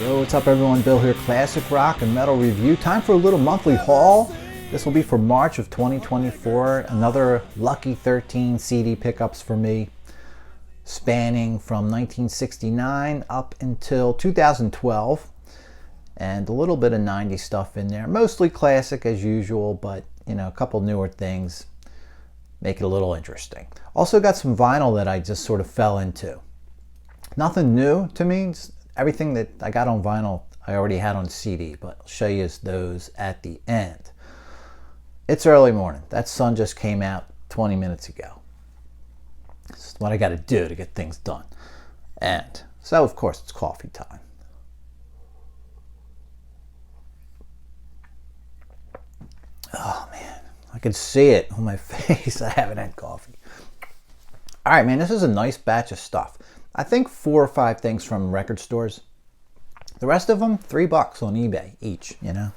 Yo, what's up everyone? Bill here, Classic Rock and Metal Review. Time for a little monthly haul. This will be for March of 2024. Another lucky 13 CD pickups for me, spanning from 1969 up until 2012. And a little bit of 90s stuff in there. Mostly classic as usual, but you know, a couple newer things make it a little interesting. Also got some vinyl that I just sort of fell into. Nothing new to me. Everything that I got on vinyl I already had on CD, but I'll show you those at the end. It's early morning. That sun just came out 20 minutes ago. This is what I got to do to get things done. And so, of course, it's coffee time. Oh, man. I can see it on my face. I haven't had coffee. All right, man. This is a nice batch of stuff. I think 4 or 5 things from record stores. The rest of them, $3 on eBay each, you know.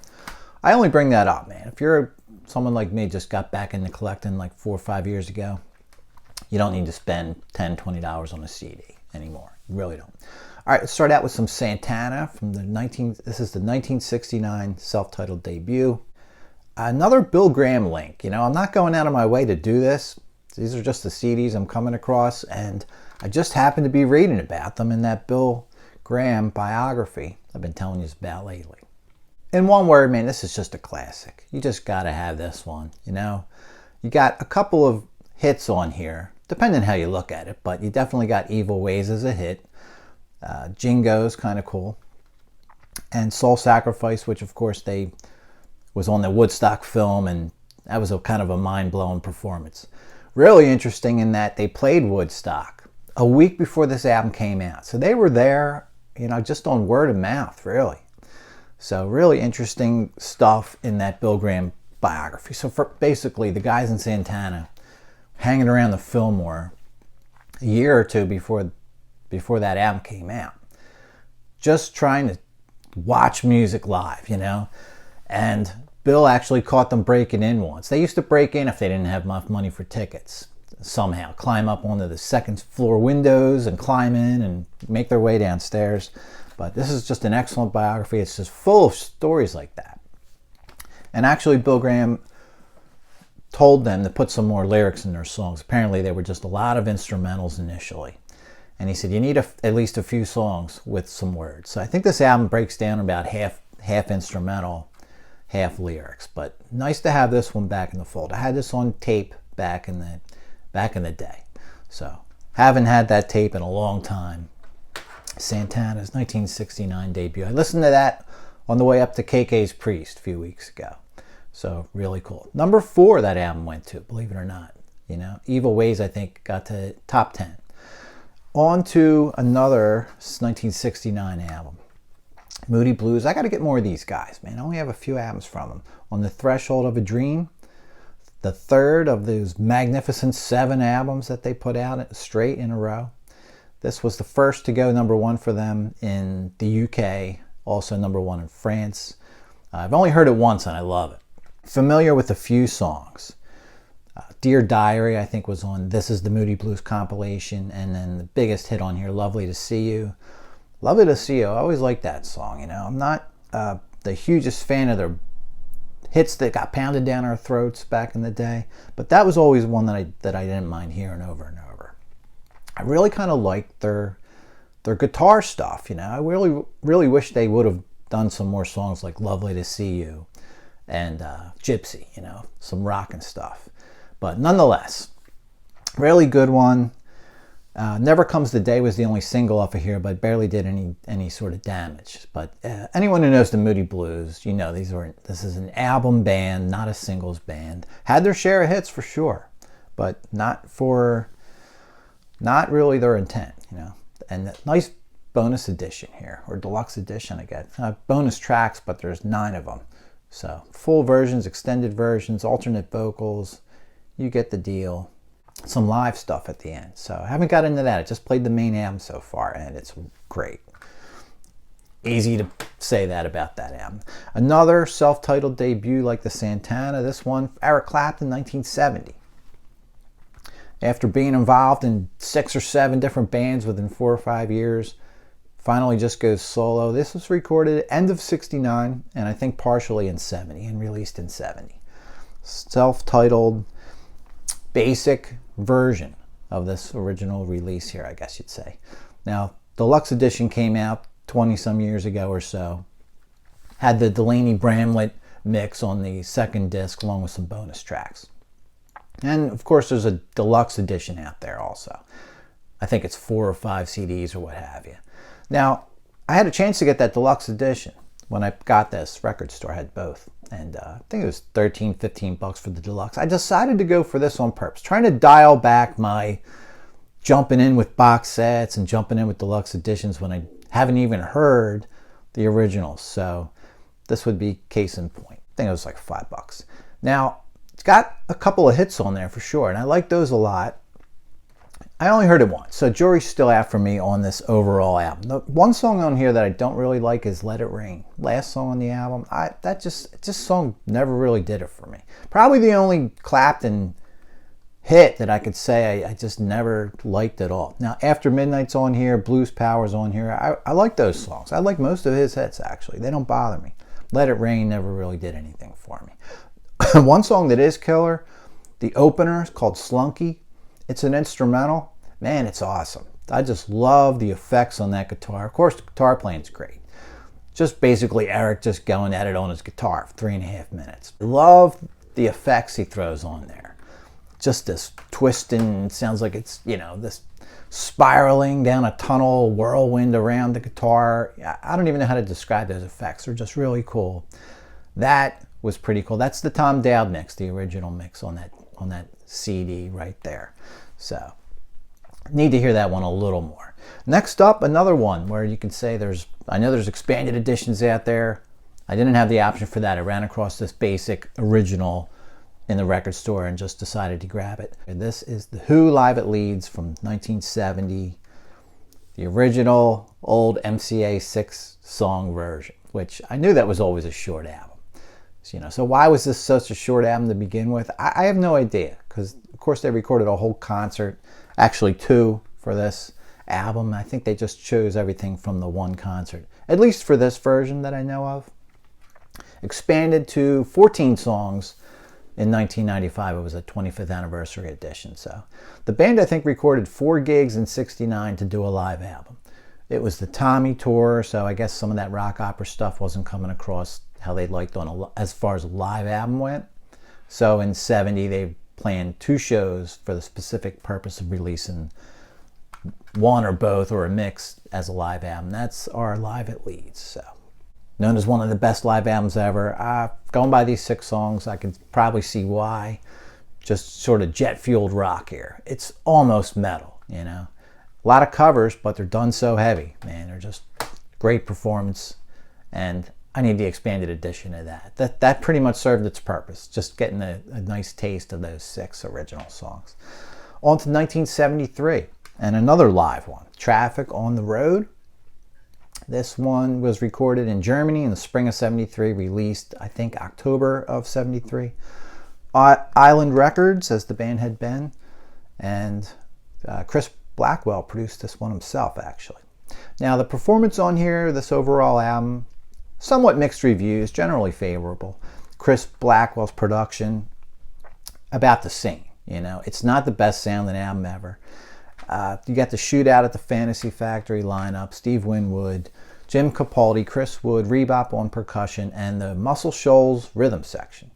I only bring that up, man. If you're someone like me, just got back into collecting like 4 or 5 years ago, you don't need to spend $10, $20 on a CD anymore. You really don't. All right, let's start out with some Santana from this is the 1969 self-titled debut. Another Bill Graham link. You know, I'm not going out of my way to do this. These are just the CDs I'm coming across, and I just happened to be reading about them in that Bill Graham biography I've been telling you about lately. In one word, man, this is just a classic. You just got to have this one, you know. You got a couple of hits on here, depending on how you look at it, but you definitely got Evil Ways as a hit. Jingo's kind of cool. And Soul Sacrifice, which of course they was on the Woodstock film, and that was a kind of a mind-blowing performance. Really interesting in that they played Woodstock a week before this album came out. So they were there, you know, just on word of mouth, really. So really interesting stuff in that Bill Graham biography. So for basically the guys in Santana hanging around the Fillmore a year or two before that album came out, just trying to watch music live, you know. And Bill actually caught them breaking in once. They used to break in if they didn't have enough money for tickets. Somehow climb up onto the second floor windows and climb in and make their way downstairs. But this is just an excellent biography. It's just full of stories like that. And actually Bill Graham told them to put some more lyrics in their songs. Apparently they were just a lot of instrumentals initially. And he said you need at least a few songs with some words. So I think this album breaks down about half instrumental, half lyrics. But nice to have this one back in the fold. I had this on tape back in the day. So haven't had that tape in a long time. Santana's 1969 debut. I listened to that on the way up to KK's Priest a few weeks ago. So really cool. Number 4 that album went to, believe it or not. You know, Evil Ways I think got to top 10. On to another 1969 album. Moody Blues. I got to get more of these guys, man. I only have a few albums from them. On the Threshold of a Dream, the third of those magnificent 7 albums that they put out straight in a row. This was the first to go number 1 for them in the UK, also number 1 in France. I've only heard it once and I love it. Familiar with a few songs. Dear Diary, I think, was on This Is the Moody Blues compilation, and then the biggest hit on here, Lovely to See You. Lovely to See You, I always liked that song, you know. I'm not the hugest fan of their hits that got pounded down our throats back in the day, but that was always one that I didn't mind hearing over and over. I really kind of liked their guitar stuff, you know. I really wish they would have done some more songs like Lovely to See You and Gypsy, you know, some rock and stuff. But nonetheless, really good one. Never Comes the Day was the only single off of here, but barely did any sort of damage. But anyone who knows the Moody Blues, you know this is an album band, not a singles band. Had their share of hits for sure, but not really their intent, you know. And nice bonus edition here, or deluxe edition, I guess. Bonus tracks, but there's 9 of them. So full versions, extended versions, alternate vocals. You get the deal. Some live stuff at the end. So I haven't got into that. I just played the main album so far, and it's great. Easy to say that about that album. Another self-titled debut like the Santana. This one, Eric Clapton, 1970. After being involved in 6 or 7 different bands within 4 or 5 years, finally just goes solo. This was recorded end of 69 and I think partially in 70 and released in 70. Self-titled basic version of this original release here, I guess you'd say. Now, deluxe edition came out 20 some years ago or so. Had the Delaney Bramlett mix on the second disc along with some bonus tracks. And of course there's a deluxe edition out there also. I think it's 4 or 5 CDs or what have you. Now, I had a chance to get that deluxe edition when I got this. Record store had both. And I think it was 13, 15 bucks for the deluxe. I decided to go for this on purpose, trying to dial back my jumping in with box sets and jumping in with deluxe editions when I haven't even heard the originals. So this would be case in point. I think it was like 5 bucks. Now, it's got a couple of hits on there for sure, and I like those a lot. I only heard it once, so jury's still out for me on this overall album. The one song on here that I don't really like is Let It Rain. Last song on the album, this song never really did it for me. Probably the only Clapton hit that I could say I just never liked at all. Now, After Midnight's on here, Blues Power's on here. I like those songs. I like most of his hits, actually. They don't bother me. Let It Rain never really did anything for me. One song that is killer, the opener, is called Slunky. It's an instrumental. Man, it's awesome. I just love the effects on that guitar. Of course, the guitar playing's great. Just basically Eric just going at it on his guitar for 3.5 minutes. Love the effects he throws on there. Just this twisting, sounds like it's, this spiraling down a tunnel, whirlwind around the guitar. I don't even know how to describe those effects. They're just really cool. That was pretty cool. That's the Tom Dowd mix, the original mix on that CD right there. So, need to hear that one a little more. Next up, another one where you can say I know there's expanded editions out there. I didn't have the option for that. I ran across this basic original in the record store and just decided to grab it. And this is The Who Live at Leeds from 1970. The original old MCA 6-song version, which I knew that was always a short album. So why was this such a short album to begin with? I have no idea, because of course they recorded a whole concert, actually 2 for this album. I think they just chose everything from the one concert, at least for this version that I know of. Expanded to 14 songs in 1995. It was a 25th anniversary edition. So the band, I think, recorded 4 gigs in 69 to do a live album. It was the Tommy tour, so I guess some of that rock opera stuff wasn't coming across how they liked as far as a live album went. So in 70, they planned 2 shows for the specific purpose of releasing one or both or a mix as a live album. That's our Live at Leeds. So, known as one of the best live albums ever. Going by these 6 songs, I can probably see why. Just sort of jet-fueled rock here. It's almost metal, A lot of covers, but they're done so heavy. Man, they're just great performance. And I need the expanded edition of that. That pretty much served its purpose, just getting a nice taste of those 6 original songs. On to 1973, and another live one, Traffic on the Road. This one was recorded in Germany in the spring of 73, released, I think, October of 73. Island Records, as the band had been, and Chris Blackwell produced this one himself, actually. Now, the performance on here, this overall album, somewhat mixed reviews, generally favorable. Chris Blackwell's production, about the same. It's not the best sounding album ever. You got the Shootout at the Fantasy Factory lineup, Steve Winwood, Jim Capaldi, Chris Wood, Rebop on percussion, and the Muscle Shoals rhythm section.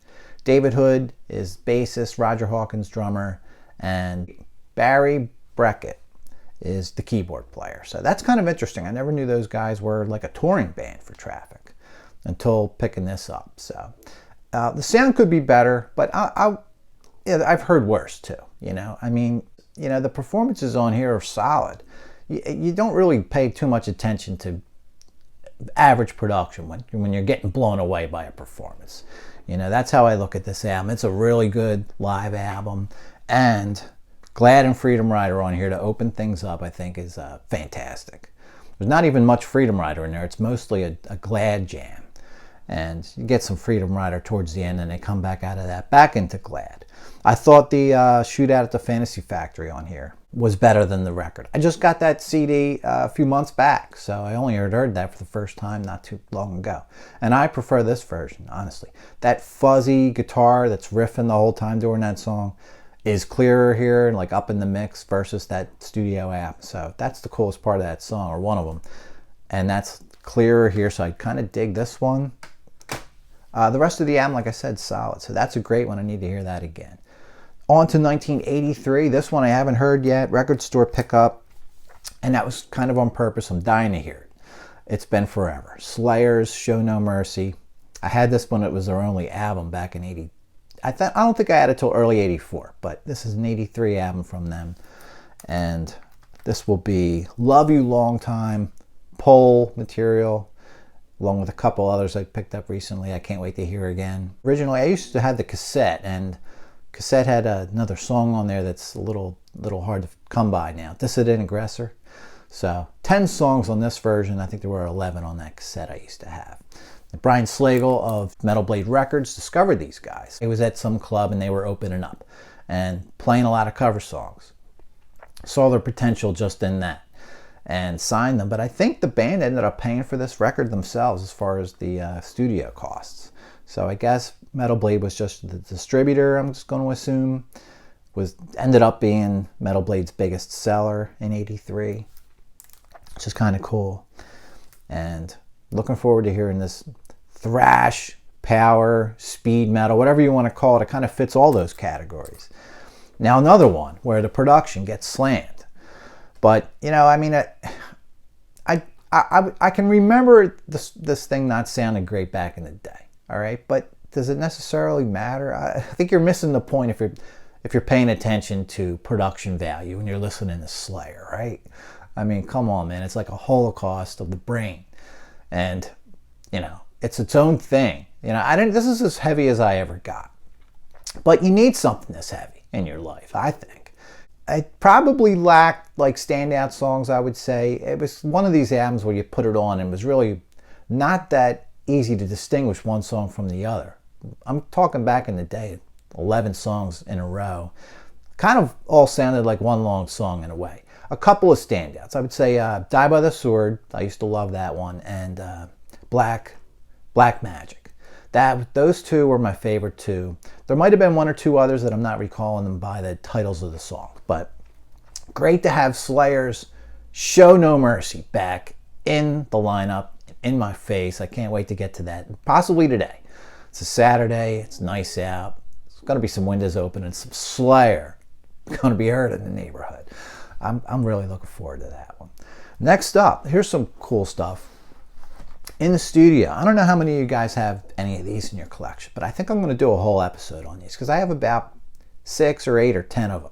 David Hood is bassist, Roger Hawkins drummer, and Barry Breckett is the keyboard player. So that's kind of interesting. I never knew those guys were like a touring band for Traffic until picking this up. So the sound could be better, but I've heard worse too. The performances on here are solid. You don't really pay too much attention to average production when you're getting blown away by a performance. That's how I look at this album. It's a really good live album, and Glad and Freedom Rider on here to open things up, I think, is fantastic. There's not even much Freedom Rider in there. It's mostly a Glad jam. And you get some Freedom Rider towards the end, and they come back out of that, back into Glad. I thought the Shootout at the Fantasy Factory on here was better than the record. I just got that CD a few months back, so I only heard that for the first time not too long ago. And I prefer this version, honestly. That fuzzy guitar that's riffing the whole time during that song is clearer here and like up in the mix versus that studio app. So that's the coolest part of that song, or one of them. And that's clearer here, so I kind of dig this one. The rest of the album, like I said, solid. So that's a great one. I need to hear that again. On to 1983. This one I haven't heard yet. Record store pickup. And that was kind of on purpose. I'm dying to hear it. It's been forever. Slayer's Show No Mercy. I had this when it was their only album back in 80. I don't think I had it till early 84. But this is an 83 album from them. And this will be Love You Long Time, Pole material, along with a couple others I picked up recently. I can't wait to hear again. Originally, I used to have the cassette, and cassette had another song on there that's a little hard to come by now. Dissident Aggressor. So 10 songs on this version. I think there were 11 on that cassette I used to have. And Brian Slagle of Metal Blade Records discovered these guys. It was at some club and they were opening up and playing a lot of cover songs. Saw their potential just in that and signed them. But I think the band ended up paying for this record themselves as far as the studio costs. So I guess Metal Blade was just the distributor, I'm just going to assume. Ended up being Metal Blade's biggest seller in 83. Which is kind of cool. And looking forward to hearing this thrash, power, speed metal, whatever you want to call it. It kind of fits all those categories. Now another one where the production gets slammed. But, you know, I mean, I can remember this thing not sounding great back in the day. All right, but does it necessarily matter? I think you're missing the point if you're paying attention to production value when you're listening to Slayer, right? I mean, come on, man. It's like a holocaust of the brain. And, you know, it's its own thing. You know, this is as heavy as I ever got. But you need something this heavy in your life, I think. I probably lacked, like, standout songs, I would say. It was one of these albums where you put it on and it was really not that easy to distinguish one song from the other. I'm talking back in the day, 11 songs in a row. Kind of all sounded like one long song in a way. A couple of standouts. I would say Die by the Sword. I used to love that one. And Black Magic. Those two were my favorite two. There might have been one or two others that I'm not recalling them by the titles of the song. But great to have Slayer's Show No Mercy back in the lineup, in my face. I can't wait to get to that. Possibly today. It's a Saturday. It's nice out. There's going to be some windows open and some Slayer going to be heard in the neighborhood. I'm really looking forward to that one. Next up, here's some cool stuff. In the studio. I don't know how many of you guys have any of these in your collection, but I think I'm going to do a whole episode on these because I have about 6 or 8 or 10 of them.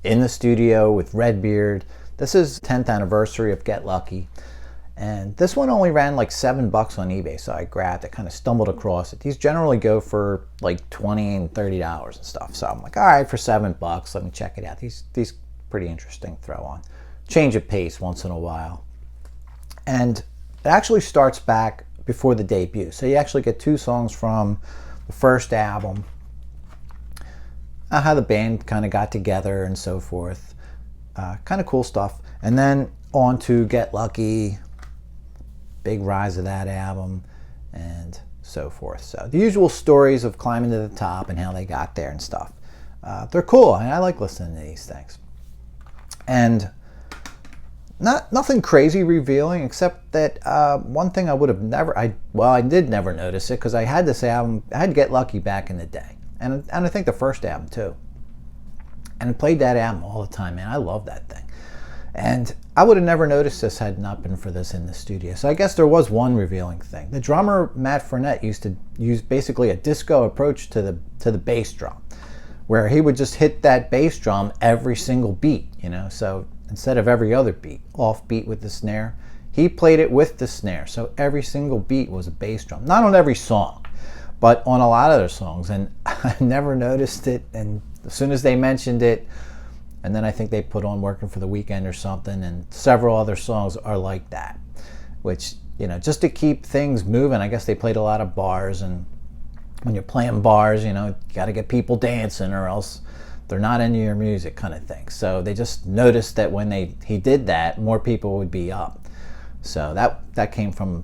In the studio with Redbeard. This is 10th anniversary of Get Lucky. And this one only ran like $7 on eBay, so I grabbed it, kind of stumbled across it. These generally go for like $20 and $30 and stuff. So I'm like, all right, for $7, let me check it out. These pretty interesting throw on. Change of pace once in a while. And it actually starts back before the debut. So you actually get 2 songs from the first album. How the band kind of got together and so forth. Kind of cool stuff. And then on to Get Lucky. Big rise of that album and so forth. So the usual stories of climbing to the top and how they got there and stuff. They're cool. I like listening to these things. And nothing crazy revealing except that one thing I would have never, I did never notice it because I had this album, I had Get Lucky back in the day. And I think the first album too. And I played that album all the time, man. I love that thing. And I would have never noticed this had not been for this in the studio. So I guess there was one revealing thing. The drummer, Matt Fournette, used to use basically a disco approach to the bass drum, where he would just hit that bass drum every single beat, you know. So instead of every other beat, off beat with the snare, he played it with the snare. So every single beat was a bass drum. Not on every song, but on a lot of their songs. And I never noticed it. And as soon as they mentioned it, and then I think they put on Working for the Weekend or something, and several other songs are like that, which, you know, just to keep things moving. I guess they played a lot of bars, and when you're playing bars, you know, you got to get people dancing or else they're not into your music kind of thing. So they just noticed that when he did that, more people would be up. So that came from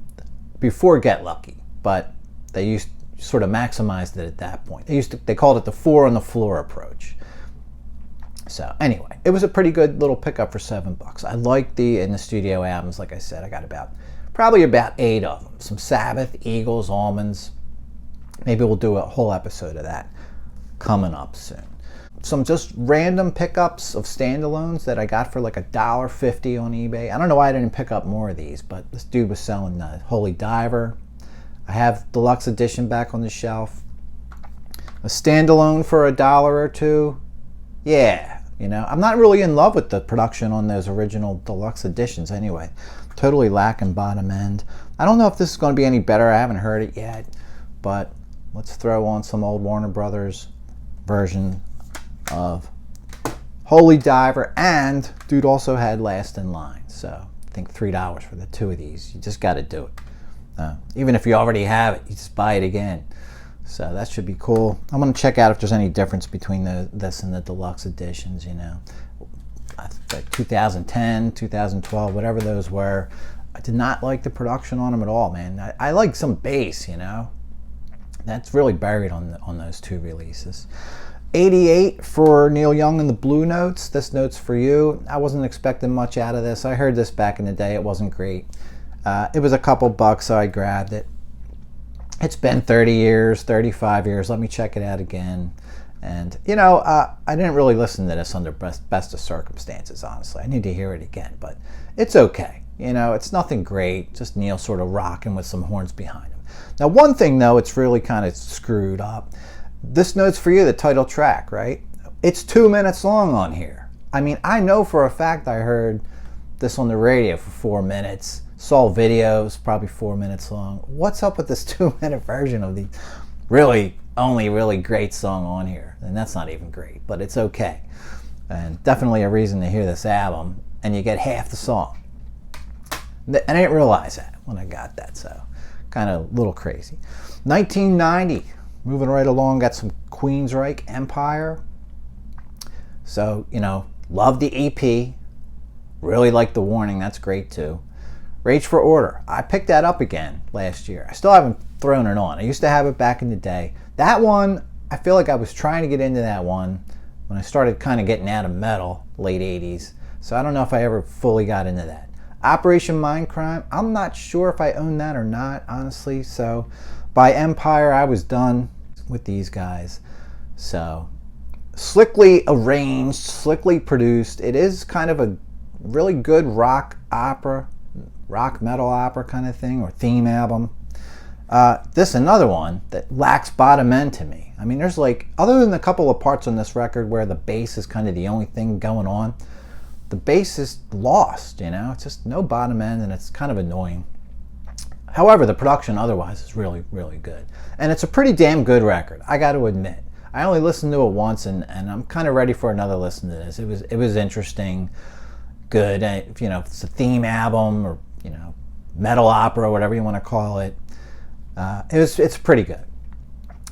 before Get Lucky, but they used sort of maximized it at that point. They called it the 4 on the floor approach. So anyway, it was a pretty good little pickup for $7. I like the in the studio albums. Like I said, I got probably about 8 of them. Some Sabbath, Eagles, Almonds. Maybe we'll do a whole episode of that coming up soon. Some just random pickups of standalones that I got for like $1.50 on eBay. I don't know why I didn't pick up more of these, but this dude was selling the Holy Diver. I have deluxe edition back on the shelf. A standalone for $1 or $2. Yeah, I'm not really in love with the production on those original deluxe editions anyway. Totally lacking bottom end. I don't know if this is going to be any better. I haven't heard it yet, but let's throw on some old Warner Brothers version of Holy Diver, and dude also had Last in Line, so I think $3 for the 2 of these. You just got to do it. Even if you already have it, you just buy it again. So that should be cool. I'm going to check out if there's any difference between this and the deluxe editions, like 2010, 2012, whatever those were. I did not like the production on them at all, man. I like some bass, That's really buried on those 2 releases. 88 for Neil Young and the Blue Notes. This Note's for You. I wasn't expecting much out of this. I heard this back in the day. It wasn't great. It was a couple bucks, so I grabbed it. It's been 30 years, 35 years. Let me check it out again. And, I didn't really listen to this under best of circumstances, honestly. I need to hear it again, but it's okay. It's nothing great. Just Neil sort of rocking with some horns behind him. Now, one thing, though, it's really kind of screwed up. This Note's for You, the title track, right? It's 2 minutes long on here. I mean, I know for a fact I heard this on the radio for 4 minutes. Saw videos, probably 4 minutes long. What's up with this 2-minute version of the only really great song on here? And that's not even great, but it's okay. And definitely a reason to hear this album, and you get half the song. I didn't realize that when I got that, so kind of a little crazy. 1990, moving right along, got some Queensryche, Empire. So, love the EP. Really like The Warning, that's great too. Rage for Order, I picked that up again last year. I still haven't thrown it on. I used to have it back in the day. That one, I feel like I was trying to get into that one when I started kind of getting out of metal, late 80s. So I don't know if I ever fully got into that. Operation Mindcrime, I'm not sure if I own that or not, honestly. So by Empire, I was done with these guys. So slickly arranged, slickly produced. It is kind of a really good rock metal opera kind of thing, or theme album. This another one that lacks bottom end to me. I mean, there's other than a couple of parts on this record where the bass is kind of the only thing going on, the bass is lost, it's just no bottom end, and it's kind of annoying. However, the production otherwise is really, really good. And it's a pretty damn good record, I got to admit. I only listened to it once, and I'm kind of ready for another listen to this. It was interesting, good. If it's a theme album or metal opera, whatever you want to call it, it's pretty good.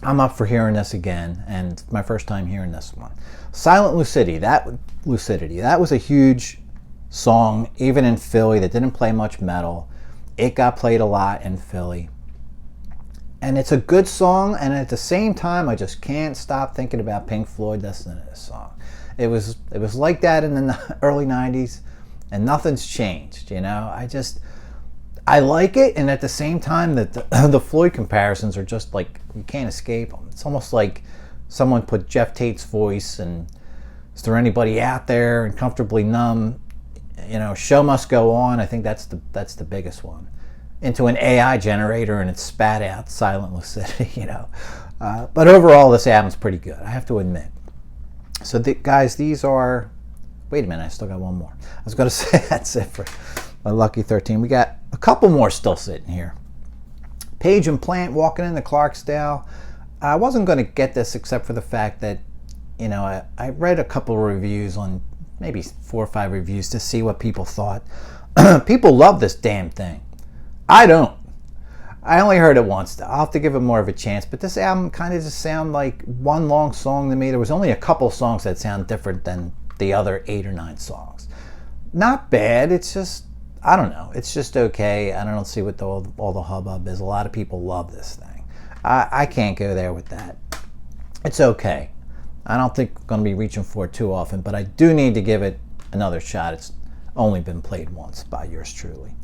I'm up for hearing this again, and my first time hearing this one. Silent Lucidity, that was a huge song, even in Philly, that didn't play much metal. It got played a lot in Philly. And it's a good song, and at the same time, I just can't stop thinking about Pink Floyd listening to this song. It was like that in the early 90s, and nothing's changed, I like it, and at the same time, that the Floyd comparisons are just you can't escape them. It's almost like someone put Jeff Tate's voice and Is There Anybody Out There and Comfortably Numb, Show Must Go On, I think that's the biggest one, into an AI generator, and it spat out Silent Lucidity, But overall, this album's pretty good, I have to admit. So guys, these are, wait a minute, I still got one more. I was going to say that's it for my Lucky 13. We got a couple more still sitting here. Page and Plant, Walking into Clarksdale. I wasn't going to get this except for the fact that, I read a couple of reviews on, maybe 4 or 5 reviews to see what people thought. People love this damn thing. I don't. I only heard it once though. I'll have to give it more of a chance. But this album kind of just sounded like one long song to me. There was only a couple songs that sound different than the other 8 or 9 songs. Not bad. It's just, I don't know. It's just okay. I don't see what all the hubbub is. A lot of people love this thing. I can't go there with that. It's okay. I don't think I'm going to be reaching for it too often, but I do need to give it another shot. It's only been played once by yours truly.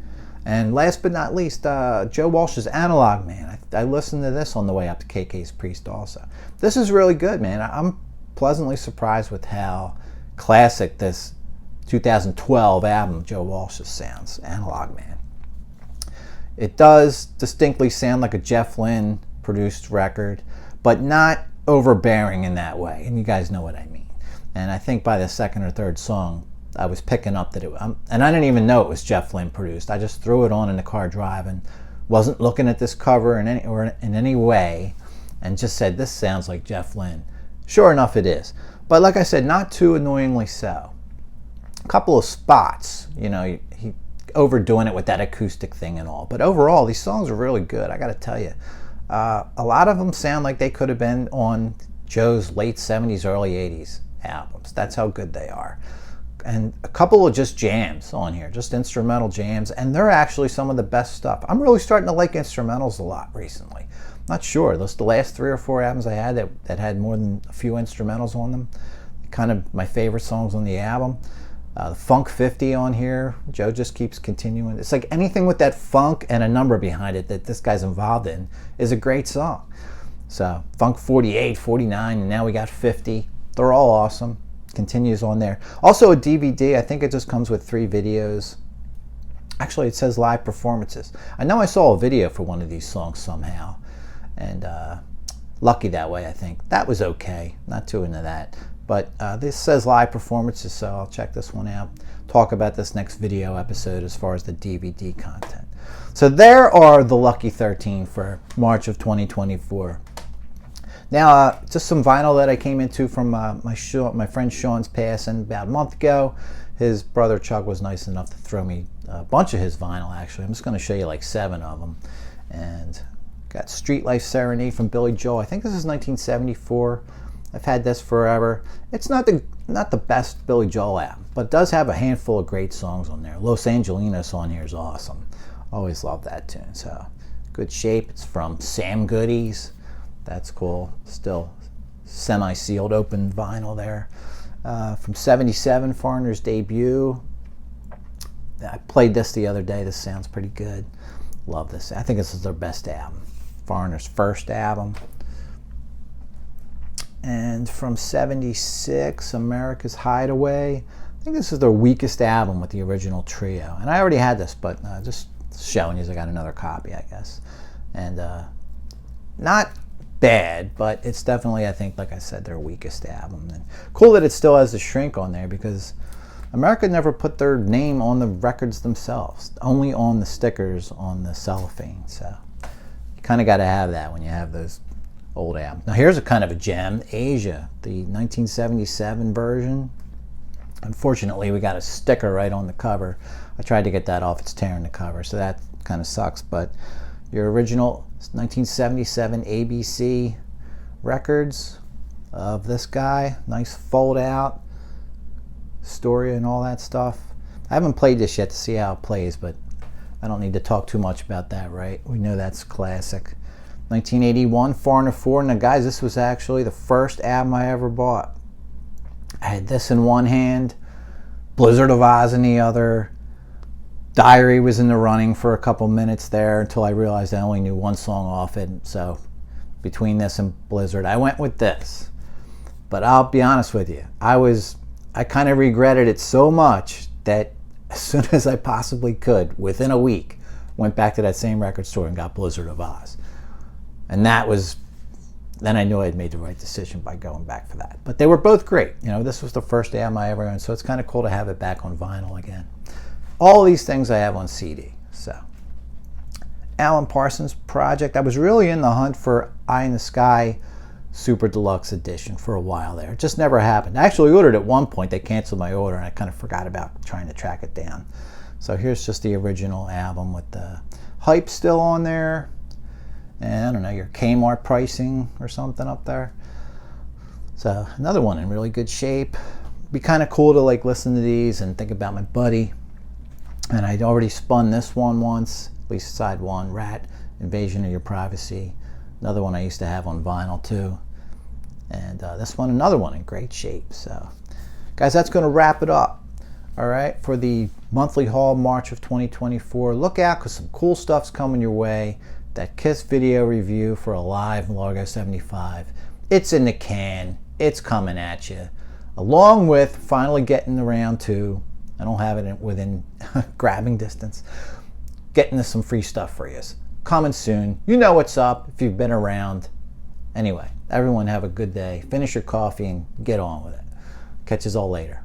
And last but not least, Joe Walsh's Analog Man. I listened to this on the way up to KK's Priest also. This is really good, man. I'm pleasantly surprised with how classic this 2012 album Joe Walsh's sounds, Analog Man. It does distinctly sound like a Jeff Lynne produced record, but not overbearing in that way, and you guys know what I mean. And I think by the second or third song, I was picking up that and I didn't even know it was Jeff Lynne produced. I just threw it on in the car driving, wasn't looking at this cover in any way, and just said, this sounds like Jeff Lynne. Sure enough, it is. But like I said, not too annoyingly so. A couple of spots, he overdoing it with that acoustic thing and all. But overall, these songs are really good, I got to tell you. A lot of them sound like they could have been on Joe's late 70s, early 80s albums. That's how good they are. And a couple of just jams on here, just instrumental jams, and they're actually some of the best stuff. I'm really starting to like instrumentals a lot recently. Not sure, the last 3 or 4 albums I had that had more than a few instrumentals on them, kind of my favorite songs on the album. The Funk 50 on here, Joe just keeps continuing. It's like anything with that funk and a number behind it that this guy's involved in is a great song. So Funk 48, 49, and now we got 50. They're all awesome. Continues on there. Also a DVD, I think it just comes with 3 videos. Actually, it says live performances. I know I saw a video for one of these songs somehow, and lucky that way, I think. That was okay, not too into that. But this says live performances, so I'll check this one out. Talk about this next video episode as far as the DVD content. So there are the Lucky 13 for March of 2024. Now, just some vinyl that I came into from my friend Sean's passing about a month ago. His brother Chuck was nice enough to throw me a bunch of his vinyl, actually. I'm just going to show you like 7 of them. And got Street Life Serenade from Billy Joel. I think this is 1974. I've had this forever. It's not the best Billy Joel album, but it does have a handful of great songs on there. Los Angelinos on here is awesome. Always love that tune. So, good shape. It's from Sam Goody's. That's cool. Still semi-sealed open vinyl there. From 77, Foreigner's debut. I played this the other day. This sounds pretty good. Love this. I think this is their best album. Foreigner's first album. And from 76, America's Hideaway. I think this is their weakest album with the original trio. And I already had this, but just showing you, I got another copy, I guess. And not bad, but it's definitely, I think, like I said, their weakest album. And cool that it still has the Shrink on there, because America never put their name on the records themselves, only on the stickers on the cellophane. So you kind of got to have that when you have those old albums. Now here's a kind of a gem, Asia, the 1977 version. Unfortunately, we got a sticker right on the cover. I tried to get that off, it's tearing the cover, so that kind of sucks. But your original 1977 ABC records of this guy, nice fold out, story and all that stuff. I haven't played this yet to see how it plays, but I don't need to talk too much about that, right? We know that's classic. 1981, Foreigner 4. Now guys, this was actually the first album I ever bought. I had this in one hand, Blizzard of Oz in the other. Diary was in the running for a couple minutes there until I realized I only knew one song off it. So between this and Blizzard, I went with this. But I'll be honest with you, I kind of regretted it so much that as soon as I possibly could, within a week, went back to that same record store and got Blizzard of Oz. And then I knew I had made the right decision by going back for that. But they were both great. This was the first album I ever owned, so it's kind of cool to have it back on vinyl again. All these things I have on CD. So, Alan Parsons Project. I was really in the hunt for Eye in the Sky Super Deluxe Edition for a while there. It just never happened. I actually ordered it at one point. They canceled my order, and I kind of forgot about trying to track it down. So here's just the original album with the Hype still on there. And I don't know, your Kmart pricing or something up there. So another one in really good shape. Be kind of cool to like listen to these and think about my buddy. And I'd already spun this one once, at least side one, Rat, Invasion of Your Privacy. Another one I used to have on vinyl too. And this one, another one in great shape. So guys, that's going to wrap it up. All right, for the monthly haul March of 2024. Look out, because some cool stuff's coming your way. That Kiss video review for a live Largo 75. It's in the can. It's coming at you. Along with finally getting around to, I don't have it within grabbing distance, getting to some free stuff for you. Coming soon. You know what's up if you've been around. Anyway, everyone have a good day. Finish your coffee and get on with it. Catch us all later.